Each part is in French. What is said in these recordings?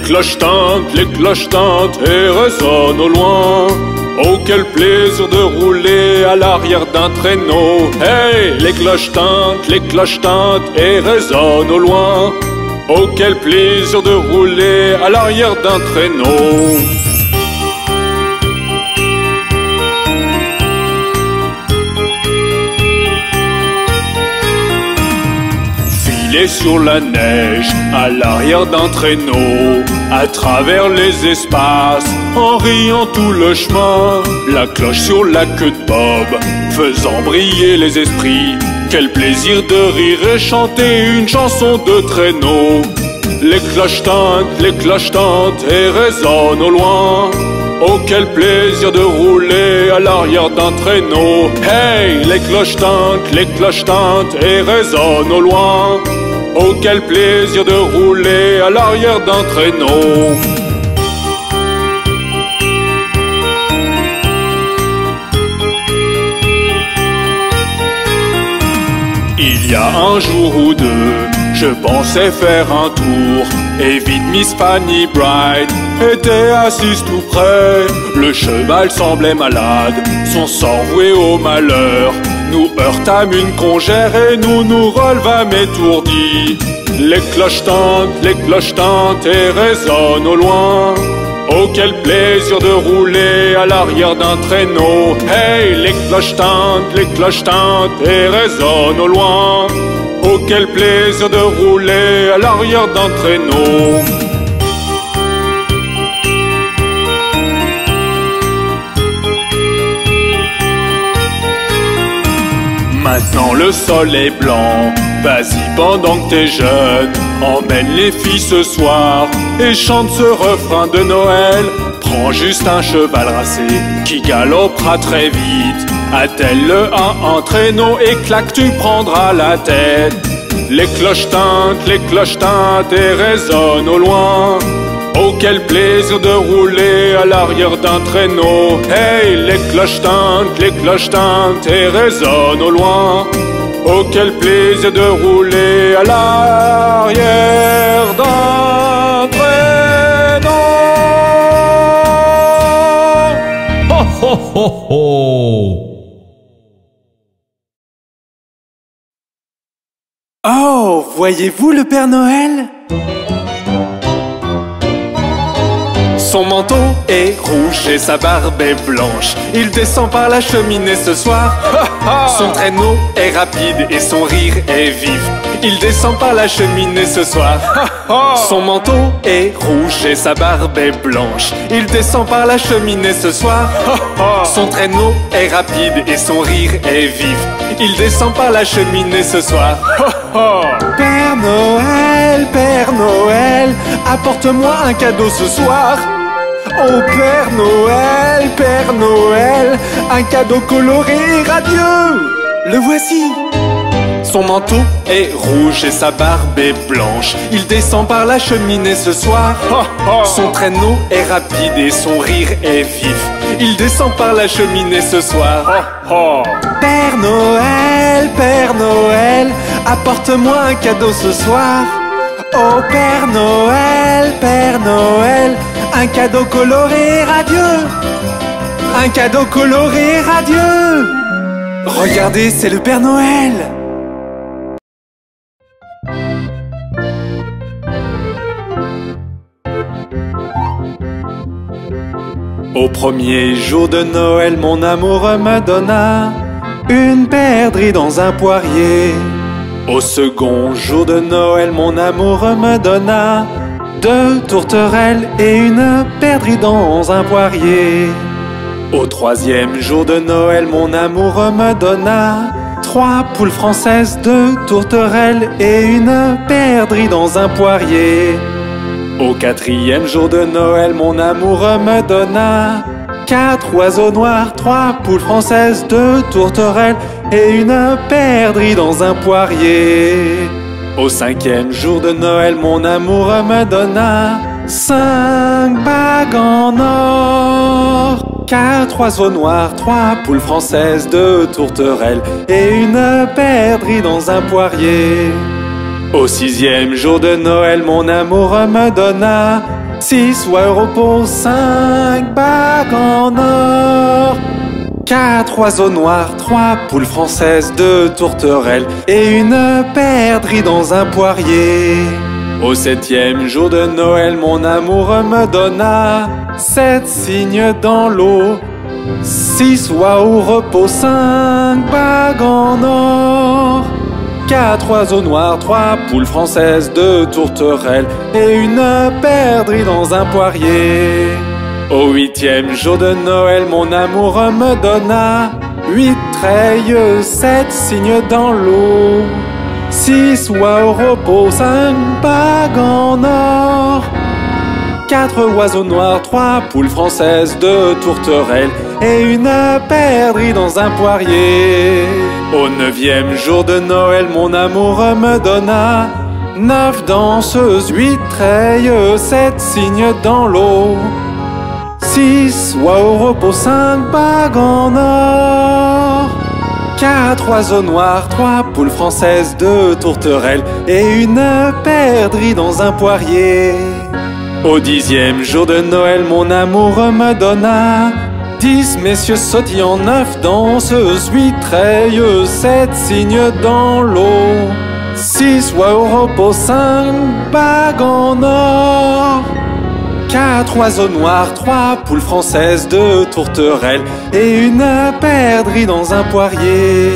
cloches tintent et résonnent au loin. Oh, quel plaisir de rouler à l'arrière d'un traîneau. Hey, les cloches tintent et résonnent au loin. Oh, quel plaisir de rouler à l'arrière d'un traîneau. Filer sur la neige à l'arrière d'un traîneau, à travers les espaces, en riant tout le chemin, la cloche sur la queue de Bob, faisant briller les esprits. Quel plaisir de rire et chanter une chanson de traîneau. Les cloches tintent et résonnent au loin. Oh, quel plaisir de rouler à l'arrière d'un traîneau. Hey, les cloches tintent et résonnent au loin. Oh, quel plaisir de rouler à l'arrière d'un traîneau. Il y a un jour ou deux, je pensais faire un tour, et vite Miss Fanny Bright était assise tout près. Le cheval semblait malade, son sort voué au malheur. Nous heurtâmes une congère et nous nous relevâmes étourdis. Les cloches tintent et résonnent au loin. Oh, quel plaisir de rouler à l'arrière d'un traîneau. Hey, les cloches tintent et résonnent au loin. Oh, quel plaisir de rouler à l'arrière d'un traîneau. Maintenant le sol est blanc, vas-y pendant que t'es jeune, emmène les filles ce soir et chante ce refrain de Noël. Prends juste un cheval racé qui galopera très vite, attelle-le à un traîneau et clac, tu prendras la tête. Les cloches tintent et résonnent au loin. Oh, quel plaisir de rouler à l'arrière d'un traîneau. Hey, les cloches tintent et résonnent au loin. Oh, quel plaisir de rouler à l'arrière d'un traîneau. Ho ho ho ho! Oh, voyez-vous le Père Noël? Son manteau est rouge et sa barbe est blanche. Il descend par la cheminée ce soir. Son traîneau est rapide et son rire est vif. Il descend par la cheminée ce soir. Son manteau est rouge et sa barbe est blanche. Il descend par la cheminée ce soir. Son traîneau est rapide et son rire est vif. Il descend par la cheminée ce soir. Père Noël, apporte-moi un cadeau ce soir. Oh Père Noël, un cadeau coloré et radieux. Le voici. Son manteau est rouge et sa barbe est blanche. Il descend par la cheminée ce soir. Son traîneau est rapide et son rire est vif. Il descend par la cheminée ce soir. Père Noël, apporte-moi un cadeau ce soir. Oh Père Noël, un cadeau coloré et radieux. Un cadeau coloré et radieux. Regardez, c'est le Père Noël. Au premier jour de Noël, mon amour me donna une perdrix dans un poirier. Au second jour de Noël, mon amour me donna 2 tourterelles et une perdrix dans un poirier. Au troisième jour de Noël, mon amour me donna 3 poules françaises, 2 tourterelles et une perdrix dans un poirier. Au quatrième jour de Noël, mon amour me donna 4 oiseaux noirs, 3 poules françaises, 2 tourterelles et une perdrix dans un poirier. Au cinquième jour de Noël, mon amour me donna 5 bagues en or, 4 oiseaux noirs, 3 poules françaises, 2 tourterelles et une perdrix dans un poirier. Au sixième jour de Noël, mon amour me donna 6 oies au repos, 5 bagues en or. 4 oiseaux noirs, 3 poules françaises, 2 tourterelles et une perdrix dans un poirier. Au 7e jour de Noël, mon amour me donna 7 cygnes dans l'eau. 6 oies au repos, 5 bagues en or. 4 oiseaux noirs, 3 poules françaises, 2 tourterelles et une perdrix dans un poirier. Au 8e jour de Noël, mon amour me donna 8 treilles, 7 cygnes dans l'eau. 6 oies au repos, 5 bagues en or. 4 oiseaux noirs, 3 poules françaises, 2 tourterelles et une perdrix dans un poirier. Au 9e jour de Noël, mon amour me donna 9 danseuses, 8 treilles, 7 cygnes dans l'eau. 6 oies au repos, 5 bagues en or. 4 oiseaux noirs, 3 poules françaises, 2 tourterelles et une perdrix dans un poirier. Au 10e jour de Noël, mon amour me donna 10 messieurs sautillants, 9 danseuses, 8 treilles, 7 cygnes dans l'eau. 6 oies au repos, 5 bagues en or. 4 oiseaux noirs, 3 poules françaises, 2 tourterelles et une perdrix dans un poirier.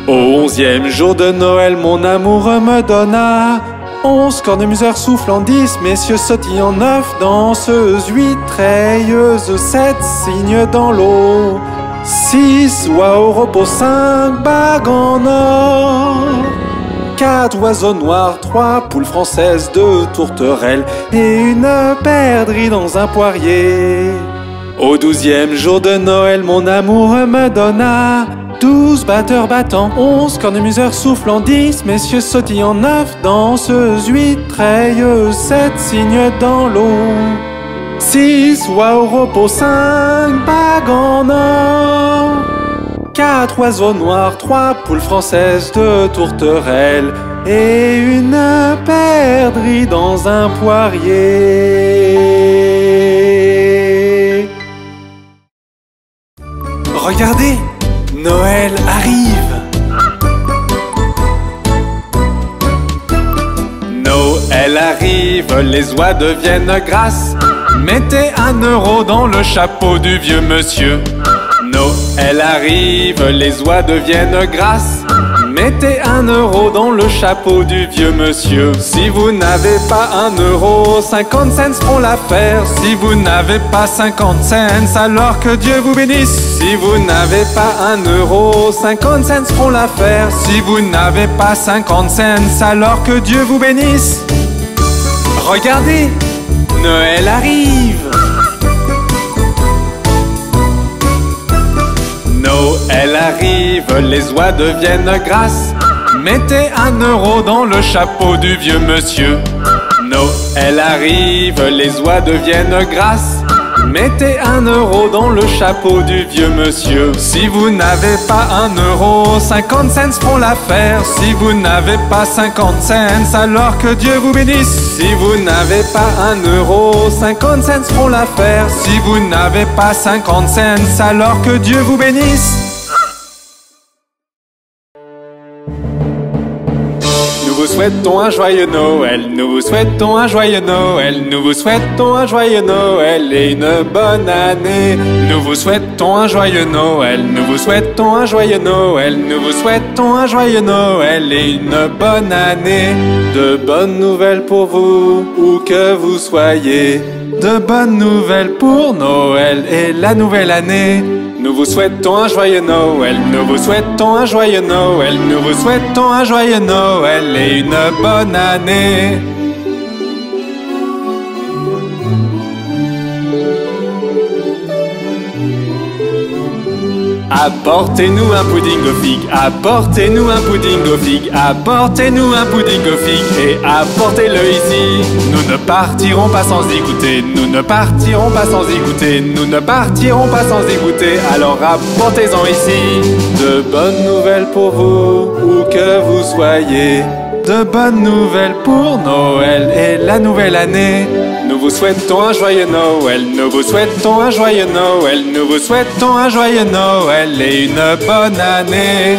Au 11e jour de Noël, mon amour me donna 11 cornemuseurs soufflants, 10 messieurs sautillants, 9 danseuses, 8 treilleuses, 7 cygnes dans l'eau. 6 oies au repos, 5 bagues en or. 4 oiseaux noirs, 3 poules françaises, 2 tourterelles et une perdrix dans un poirier. Au 12e jour de Noël, mon amour me donna 12 batteurs battants, 11 cornemuseurs soufflants, 10 messieurs sautillants, 9 danseuses, 8 treilles, 7 cygnes dans l'eau. 6 oies au repos, 5 bagues en or. 4 oiseaux noirs, 3 poules françaises, 2 tourterelles et une perdrix dans un poirier. Regardez, Noël arrive. Noël arrive, les oies deviennent grasses. Mettez 1 euro dans le chapeau du vieux monsieur. Noël arrive, les oies deviennent grasses. Mettez 1 euro dans le chapeau du vieux monsieur. Si vous n'avez pas 1 euro, 50 cents feront l'affaire. Si vous n'avez pas 50 cents, alors que Dieu vous bénisse. Si vous n'avez pas 1 euro, 50 cents feront l'affaire. Si vous n'avez pas 50 cents, alors que Dieu vous bénisse. Regardez, Noël arrive. Noël arrive, les oies deviennent grasses. Mettez 1 euro dans le chapeau du vieux monsieur. Noël arrive, les oies deviennent grasses. Mettez 1 euro dans le chapeau du vieux monsieur. Si vous n'avez pas 1 euro, 50 cents feront l'affaire. Si vous n'avez pas 50 cents, alors que Dieu vous bénisse. Si vous n'avez pas 1 euro, 50 cents feront l'affaire. Si vous n'avez pas 50 cents, alors que Dieu vous bénisse. Nous vous souhaitons un joyeux Noël, nous vous souhaitons un joyeux Noël, nous vous souhaitons un joyeux Noël et une bonne année. Nous vous souhaitons un joyeux Noël, nous vous souhaitons un joyeux Noël, nous vous souhaitons un joyeux Noël et une bonne année. De bonnes nouvelles pour vous, où que vous soyez. De bonnes nouvelles pour Noël et la nouvelle année. Nous vous souhaitons un joyeux Noël, nous vous souhaitons un joyeux Noël, nous vous souhaitons un joyeux Noël et une bonne année. Apportez-nous un pudding aux figues, apportez-nous un pudding aux figues, apportez-nous un pudding aux figues et apportez-le ici. Nous ne partirons pas sans y goûter, nous ne partirons pas sans y goûter, nous ne partirons pas sans y goûter, alors apportez-en ici. De bonnes nouvelles pour vous, où que vous soyez. de bonnes nouvelles pour Noël et la nouvelle année. Nous vous souhaitons un joyeux Noël, nous vous souhaitons un joyeux Noël, nous vous souhaitons un joyeux Noël et une bonne année.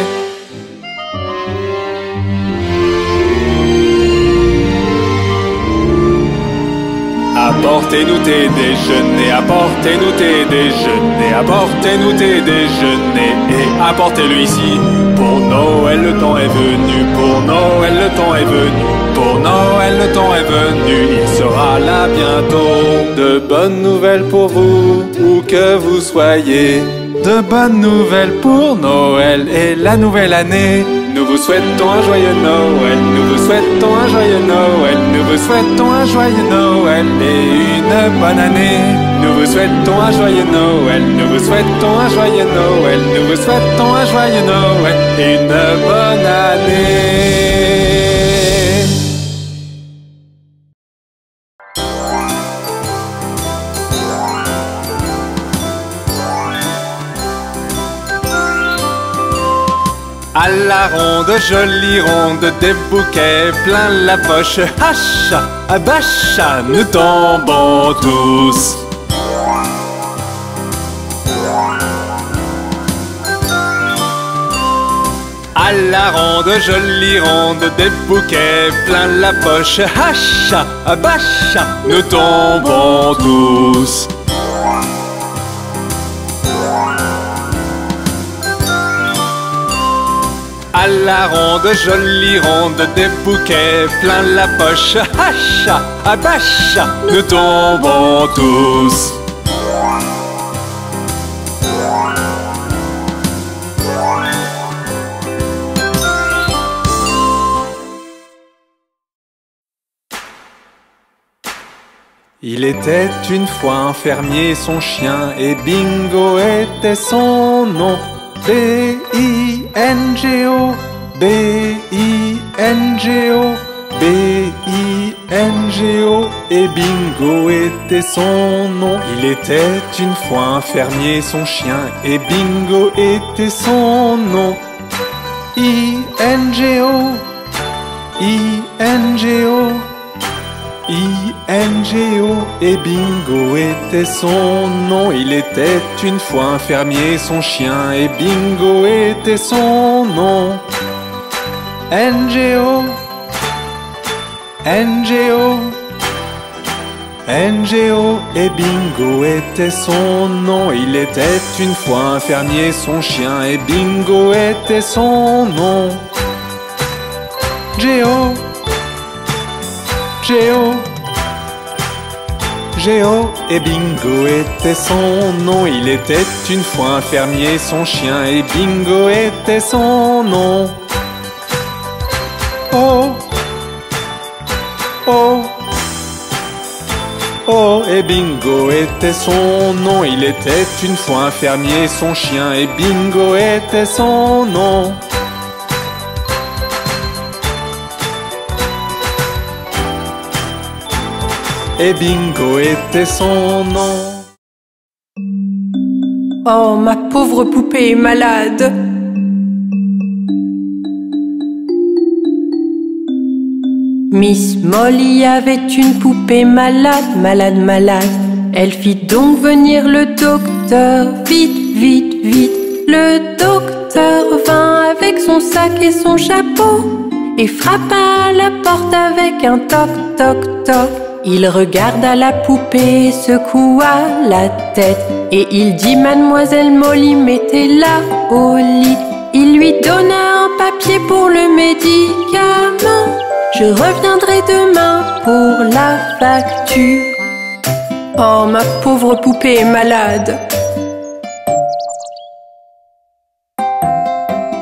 Apportez-nous tes déjeuners, apportez-nous tes déjeuners, apportez-nous tes déjeuners et apportez-le ici. Pour Noël le temps est venu, pour Noël le temps est venu, pour Noël le temps est venu, il sera là bientôt. De bonnes nouvelles pour vous, où que vous soyez, de bonnes nouvelles pour Noël et la nouvelle année. Nous vous souhaitons un joyeux Noël, nous vous souhaitons un joyeux Noël, nous vous souhaitons un joyeux Noël et une bonne année. Nous vous souhaitons un joyeux Noël, nous vous souhaitons un joyeux Noël, nous vous souhaitons un joyeux Noël et une bonne année. À la ronde, jolie ronde, des bouquets plein la poche. Hacha, abacha, nous tombons tous. À la ronde, jolie ronde, des bouquets plein la poche. Hacha, abacha, nous tombons tous. À la ronde, jolie ronde, des bouquets plein la poche. Hacha, abacha, nous tombons tous. Il était une fois un fermier, son chien, et Bingo était son nom. B-I-N-G-O, B-I-N-G-O, B-I-N-G-O, et Bingo était son nom. Il était une fois un fermier, son chien, et Bingo était son nom. I-N-G-O, I-N-G-O, I-N-G-O, et Bingo était son nom. Il était une fois un fermier, son chien, et Bingo était son nom. N-G-O, N-G-O, N-G-O, et Bingo était son nom. Il était une fois un fermier, son chien, et Bingo était son nom. G-O, G-O, G-O, et Bingo était son nom. Il était une fois un fermier, son chien, et Bingo était son nom. Oh, oh, oh, et Bingo était son nom. Il était une fois un fermier, son chien, et Bingo était son nom. Et Bingo était son nom. Oh, ma pauvre poupée malade. Miss Molly avait une poupée malade, malade, malade. Elle fit donc venir le docteur, vite, vite, vite. Le docteur vint avec son sac et son chapeau et frappa à la porte avec un toc, toc, toc. Il regarda la poupée, secoua la tête et il dit: Mademoiselle Molly, mettez-la au lit. Il lui donna un papier pour le médicament. Je reviendrai demain pour la facture. Oh, ma pauvre poupée est malade.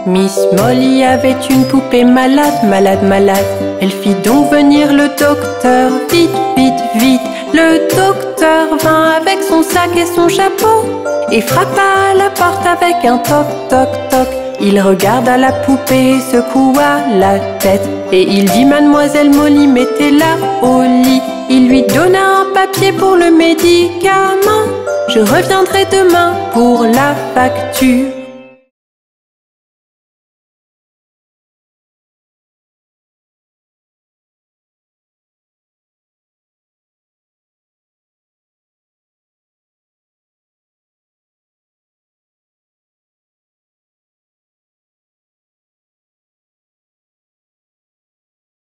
Miss Molly avait une poupée malade, malade, malade. Elle fit donc venir le docteur, vite, vite, vite. Le docteur vint avec son sac et son chapeau et frappa à la porte avec un toc, toc, toc. Il regarda la poupée, secoua la tête et il dit: Mademoiselle Molly, mettez-la au lit. Il lui donna un papier pour le médicament. Je reviendrai demain pour la facture.